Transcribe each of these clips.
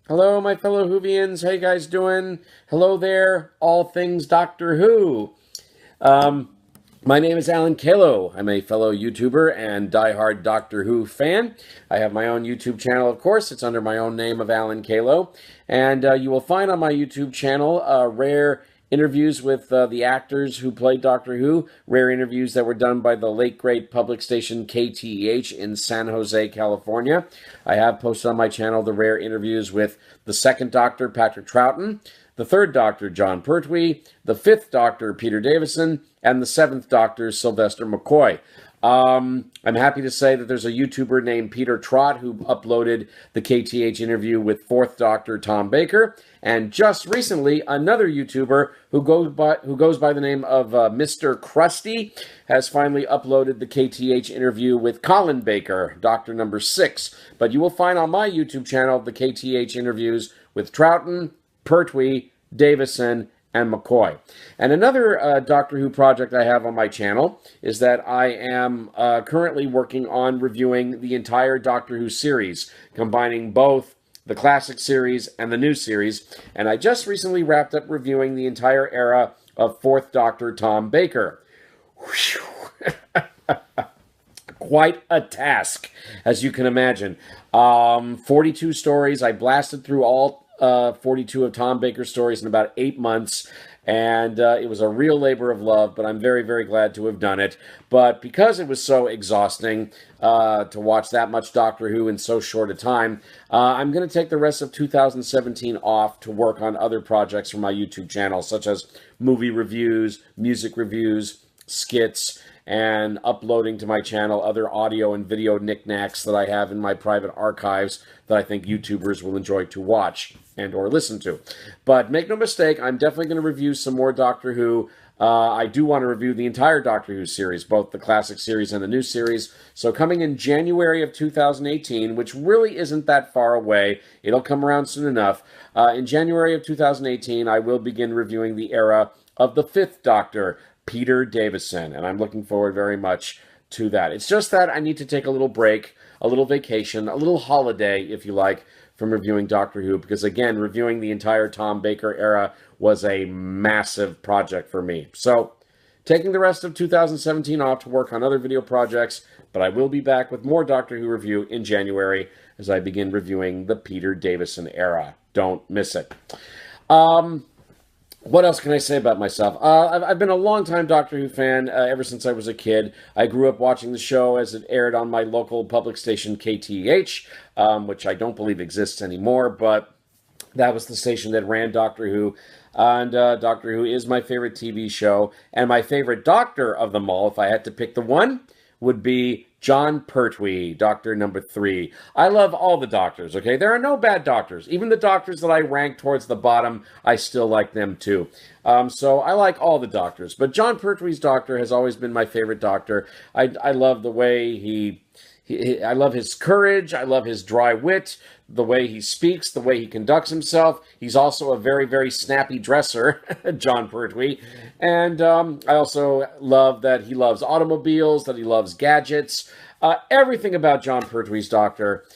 Hello, my fellow Whovians. How you guys doing? Hello there, all things Doctor Who. Um, my name is Alan Caylow. I'm a fellow YouTuber and diehard Doctor Who fan. I have my own YouTube channel, of course. It's under my own name of Alan Caylow. And you will find on my YouTube channel rare interviews with the actors who played Doctor Who, rare interviews that were done by the late great public station KTEH in San Jose, California. I have posted on my channel the rare interviews with the second Doctor, Patrick Troughton, the third Doctor, John Pertwee, the fifth Doctor, Peter Davison, and the seventh Doctor, Sylvester McCoy. I'm happy to say that there's a YouTuber named Peter Trott who uploaded the KTH interview with fourth Doctor Tom Baker, and just recently another YouTuber who goes by the name of Mr. Krusty has finally uploaded the KTH interview with Colin Baker, Doctor number 6. But you will find on my YouTube channel the KTH interviews with Troughton, Pertwee, Davison, and McCoy. And another Doctor Who project I have on my channel is that I am currently working on reviewing the entire Doctor Who series, combining both the classic series and the new series. And I just recently wrapped up reviewing the entire era of fourth Doctor Tom Baker. Quite a task, as you can imagine. 42 stories. I blasted through all 42 of Tom Baker's stories in about 8 months, and it was a real labor of love, but I'm very, very glad to have done it. But because it was so exhausting to watch that much Doctor Who in so short a time, I'm going to take the rest of 2017 off to work on other projects for my YouTube channel, such as movie reviews, music reviews, skits, and uploading to my channel other audio and video knickknacks that I have in my private archives that I think YouTubers will enjoy to watch and or listen to. But make no mistake, I'm definitely going to review some more Doctor Who. I do want to review the entire Doctor Who series, both the classic series and the new series. So coming in January of 2018, which really isn't that far away, it'll come around soon enough. In January of 2018, I will begin reviewing the era of the fifth Doctor, Peter Davison, and I'm looking forward very much to that. It's just that I need to take a little break, a little vacation, a little holiday, if you like, from reviewing Doctor Who, because again, reviewing the entire Tom Baker era was a massive project for me. So, taking the rest of 2017 off to work on other video projects, but I will be back with more Doctor Who review in January as I begin reviewing the Peter Davison era. Don't miss it. What else can I say about myself? I've been a long-time Doctor Who fan ever since I was a kid. I grew up watching the show as it aired on my local public station KTEH, which I don't believe exists anymore, but that was the station that ran Doctor Who. And Doctor Who is my favorite TV show. And my favorite Doctor of them all, if I had to pick the one, would be John Pertwee, Doctor number 3. I love all the Doctors, okay? There are no bad Doctors. Even the Doctors that I rank towards the bottom, I still like them too. So I like all the Doctors. But John Pertwee's Doctor has always been my favorite Doctor. I love the way I love his courage. I love his dry wit, the way he speaks, the way he conducts himself. He's also a very, very snappy dresser, John Pertwee. And I also love that he loves automobiles, that he loves gadgets. Everything about John Pertwee's Doctor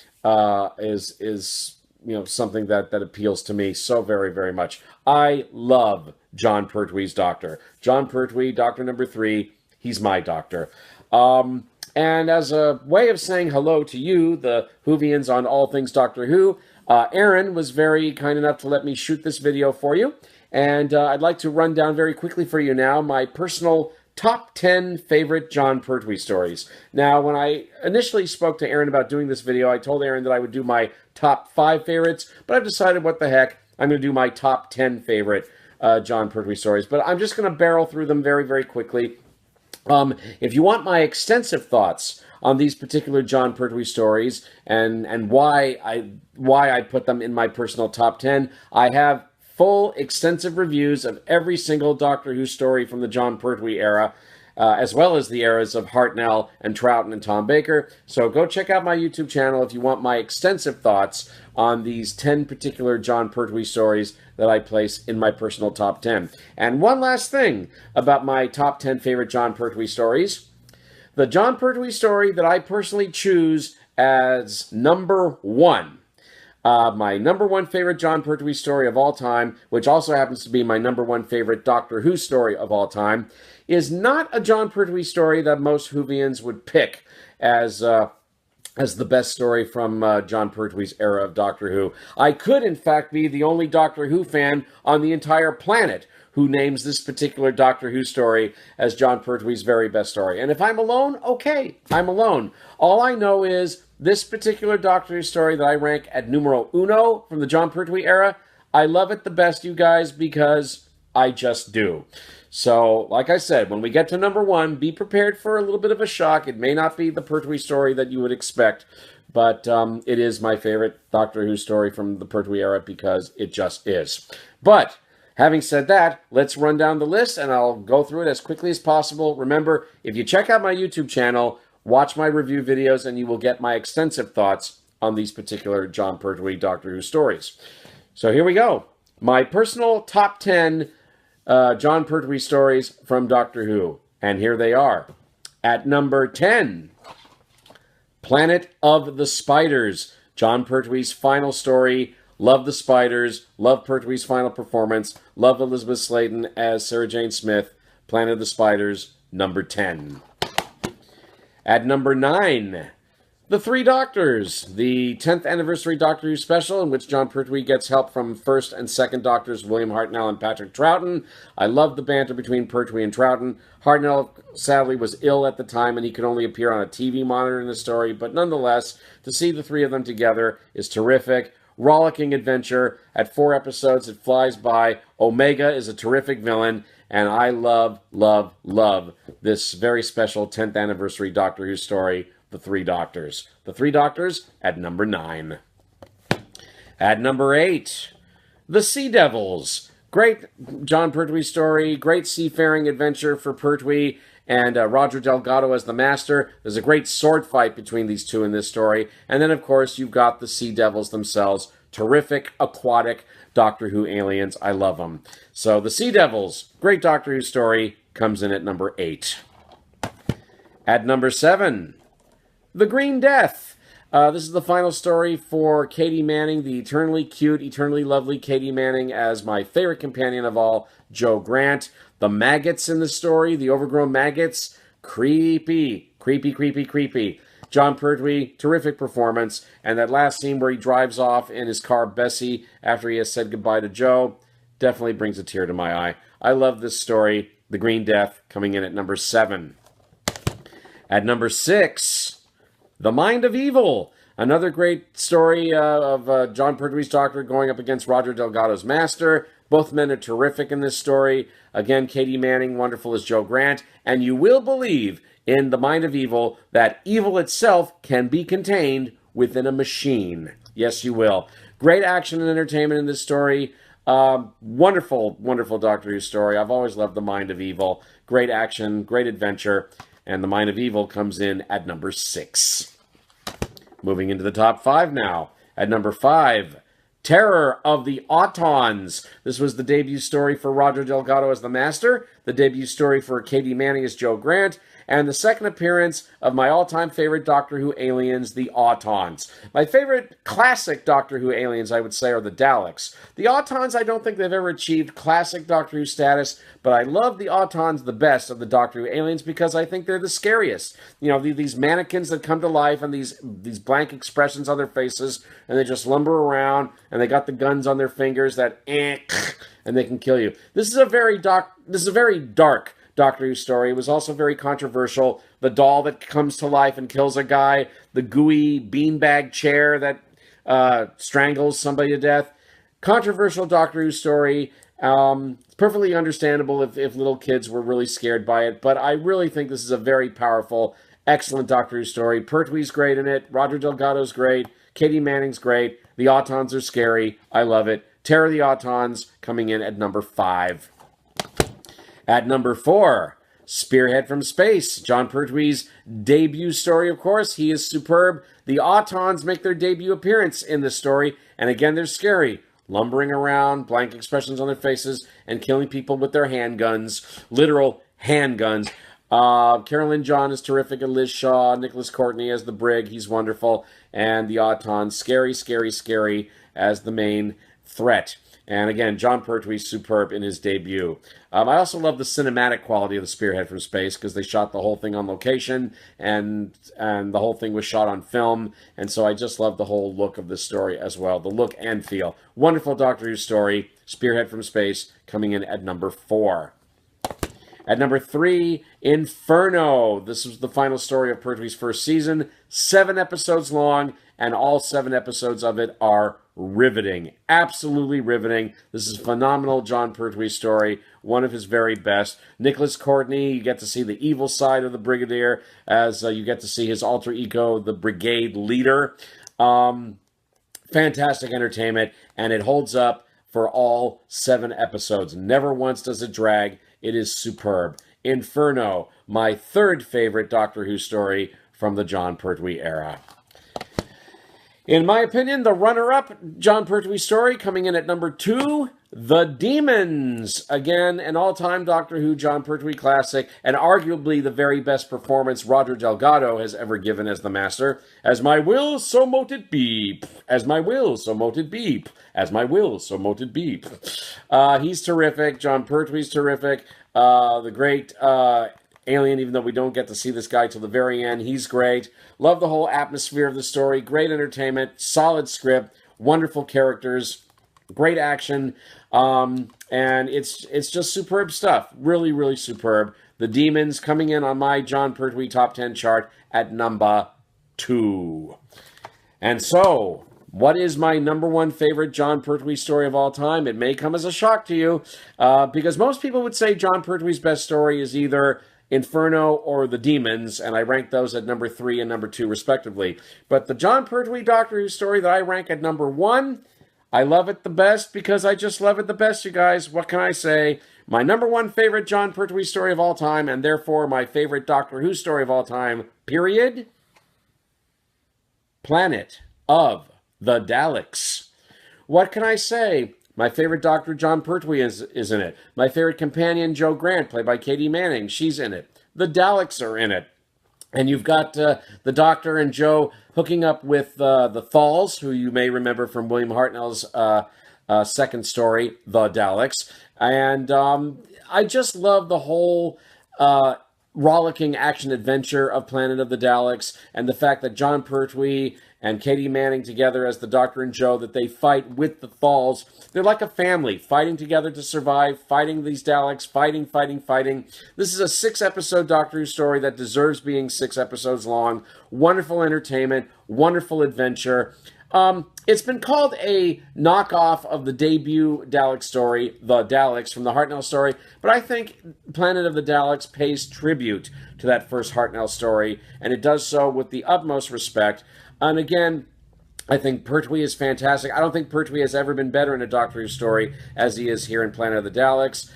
is something that appeals to me so very, very much. I love John Pertwee's Doctor. John Pertwee, Doctor number 3, he's my Doctor. And as a way of saying hello to you, the Whovians on all things Doctor Who, Aaron was very kind enough to let me shoot this video for you. And I'd like to run down very quickly for you now my personal top 10 favorite John Pertwee stories. Now, when I initially spoke to Aaron about doing this video, I told Aaron that I would do my top 5 favorites, but I've decided what the heck, I'm going to do my top 10 favorite John Pertwee stories. But I'm just going to barrel through them very, very quickly. If you want my extensive thoughts on these particular John Pertwee stories and why I put them in my personal top 10, I have full extensive reviews of every single Doctor Who story from the John Pertwee era, as well as the eras of Hartnell and Troughton and Tom Baker. So go check out my YouTube channel if you want my extensive thoughts on these 10 particular John Pertwee stories that I place in my personal top 10. And one last thing about my top 10 favorite John Pertwee stories. The John Pertwee story that I personally choose as number 1 My number one favorite John Pertwee story of all time, which also happens to be my number one favorite Doctor Who story of all time, is not a John Pertwee story that most Whovians would pick as the best story from John Pertwee's era of Doctor Who. I could, in fact, be the only Doctor Who fan on the entire planet who names this particular Doctor Who story as John Pertwee's very best story. And if I'm alone, okay, I'm alone. All I know is this particular Doctor Who story that I rank at numero uno from the John Pertwee era, I love it the best, you guys, because I just do. So, like I said, when we get to number one, be prepared for a little bit of a shock. It may not be the Pertwee story that you would expect, but it is my favorite Doctor Who story from the Pertwee era because it just is. But having said that, let's run down the list, and I'll go through it as quickly as possible. Remember, if you check out my YouTube channel, watch my review videos, and you will get my extensive thoughts on these particular John Pertwee Doctor Who stories. So here we go. My personal top 10 John Pertwee stories from Doctor Who. And here they are. At number 10, Planet of the Spiders. John Pertwee's final story. Love the Spiders. Love Pertwee's final performance. Love Elizabeth Sladen as Sarah Jane Smith. Planet of the Spiders, number 10. At number 9, The Three Doctors, the 10th anniversary Doctor Who special in which John Pertwee gets help from first and second Doctors William Hartnell and Patrick Troughton. I love the banter between Pertwee and Troughton. Hartnell, sadly, was ill at the time and he could only appear on a TV monitor in the story, but nonetheless, to see the three of them together is terrific. Rollicking adventure. At 4 episodes, it flies by. Omega is a terrific villain, and I love, love, love this very special 10th anniversary Doctor Who story, The Three Doctors. The Three Doctors at number 9. At number 8, The Sea Devils. Great John Pertwee story, great seafaring adventure for Pertwee and Roger Delgado as the Master. There's a great sword fight between these two in this story. And then, of course, you've got the Sea Devils themselves. Terrific, aquatic Doctor Who aliens. I love them. So, The Sea Devils, great Doctor Who story, comes in at number 8. At number 7, The Green Death. This is the final story for Katie Manning, the eternally cute, eternally lovely Katie Manning as my favorite companion of all, Jo Grant. The maggots in the story, the overgrown maggots, creepy, creepy, creepy, creepy. John Pertwee, terrific performance. And that last scene where he drives off in his car, Bessie, after he has said goodbye to Jo, definitely brings a tear to my eye. I love this story. The Green Death, coming in at number 7. At number 6, The Mind of Evil. Another great story of John Pertwee's Doctor going up against Roger Delgado's Master. Both men are terrific in this story. Again, Katie Manning, wonderful as Jo Grant. And you will believe in The Mind of Evil that evil itself can be contained within a machine. Yes, you will. Great action and entertainment in this story. Wonderful, wonderful Doctor Who story. I've always loved The Mind of Evil. Great action, great adventure. And The Mind of Evil comes in at number 6. Moving into the top 5 now. At number 5, Terror of the Autons. This was the debut story for Roger Delgado as the Master, the debut story for Katie Manning as Jo Grant, and the second appearance of my all-time favorite Doctor Who aliens, the Autons. My favorite classic Doctor Who aliens, I would say, are the Daleks. The Autons, I don't think they've ever achieved classic Doctor Who status, but I love the Autons the best of the Doctor Who aliens because I think they're the scariest. You know, these mannequins that come to life and these blank expressions on their faces, and they just lumber around, and they got the guns on their fingers that and they can kill you. This is a very dark Doctor Who story. It was also very controversial. The doll that comes to life and kills a guy, the gooey beanbag chair that strangles somebody to death. Controversial Doctor Who story. It's perfectly understandable if little kids were really scared by it, but I really think this is a very powerful, excellent Doctor Who story. Pertwee's great in it. Roger Delgado's great. Katie Manning's great. The Autons are scary. I love it. Terror of the Autons coming in at number 5. At number 4, Spearhead from Space. John Pertwee's debut story, of course. He is superb. The Autons make their debut appearance in this story, and again, they're scary. Lumbering around, blank expressions on their faces, and killing people with their handguns. Literal handguns. Carolyn John is terrific, and Liz Shaw, Nicholas Courtney as the Brig. He's wonderful. and the Autons. Scary, scary, scary as the main threat. And again, Jon Pertwee's superb in his debut. I also love the cinematic quality of the Spearhead from Space because they shot the whole thing on location and the whole thing was shot on film. And so I just love the whole look of the story as well. The look and feel. Wonderful Doctor Who story. Spearhead from Space coming in at number 4. At number 3, Inferno. This was the final story of Pertwee's first season. 7 episodes long, and all 7 episodes of it are riveting. Absolutely riveting. This is a phenomenal Jon Pertwee story. One of his very best. Nicholas Courtney, you get to see the evil side of the Brigadier as you get to see his alter ego, the Brigade leader. Fantastic entertainment, and it holds up for all 7 episodes. Never once does it drag. It is superb. Inferno, my 3rd favorite Doctor Who story from the Jon Pertwee era. In my opinion, the runner-up Jon Pertwee story coming in at number 2, The Demons. Again, an all-time Doctor Who Jon Pertwee classic, and arguably the very best performance Roger Delgado has ever given as the Master. As my will, so mote it be. As my will, so mote it be. As my will, so mote it be. He's terrific. Jon Pertwee's terrific. The great alien, even though we don't get to see this guy till the very end, he's great. Love the whole atmosphere of the story. Great entertainment. Solid script. Wonderful characters. Great action. And it's just superb stuff. Really, really superb. The Demons coming in on my Jon Pertwee top 10 chart at number 2. And so, what is my number 1 favorite Jon Pertwee story of all time? It may come as a shock to you, because most people would say Jon Pertwee's best story is either Inferno or The Demons, and I rank those at number 3 and number 2 respectively. But the Jon Pertwee Doctor Who story that I rank at number 1, I love it the best because I just love it the best, you guys. What can I say? My number 1 favorite Jon Pertwee story of all time, and therefore my favorite Doctor Who story of all time, period. Planet of the Daleks. What can I say? My favorite Doctor, Jon Pertwee, is in it. My favorite companion, Jo Grant, played by Katie Manning, she's in it. The Daleks are in it. And you've got the Doctor and Jo hooking up with the Thalls, who you may remember from William Hartnell's second story, The Daleks. And I just love the whole rollicking action-adventure of Planet of the Daleks, and the fact that Jon Pertwee and Katie Manning together as the Doctor and Jo, that they fight with the Thalls. They're like a family, fighting together to survive, fighting these Daleks, fighting. This is a 6-episode Doctor Who story that deserves being 6 episodes long. Wonderful entertainment, wonderful adventure. It's been called a knockoff of the debut Dalek story, The Daleks, from the Hartnell story, but I think Planet of the Daleks pays tribute to that first Hartnell story, and it does so with the utmost respect. And again, I think Pertwee is fantastic. I don't think Pertwee has ever been better in a Doctor Who story as he is here in Planet of the Daleks.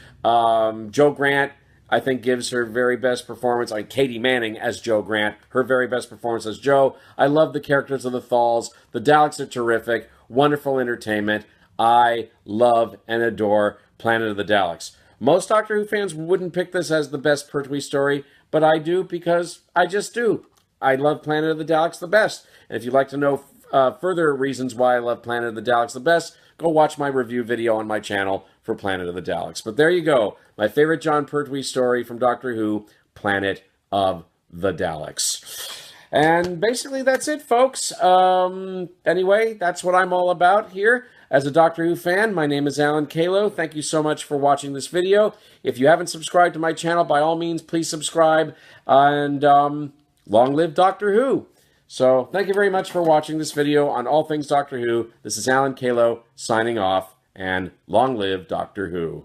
Jo Grant, I think, gives her very best performance. Like Katie Manning as Jo Grant, her very best performance as Jo. I love the characters of the Thalls. The Daleks are terrific. Wonderful entertainment. I love and adore Planet of the Daleks. Most Doctor Who fans wouldn't pick this as the best Pertwee story, but I do because I just do. I love Planet of the Daleks the best. And if you'd like to know further reasons why I love Planet of the Daleks the best, go watch my review video on my channel for Planet of the Daleks. But there you go. My favorite Jon Pertwee story from Doctor Who, Planet of the Daleks. And basically that's it, folks. Anyway, that's what I'm all about here. As a Doctor Who fan, my name is Alan Caylow. Thank you so much for watching this video. If you haven't subscribed to my channel, by all means, please subscribe. And long live Doctor Who. So thank you very much for watching this video on all things Doctor Who. This is Alan Caylow signing off, and long live Doctor Who.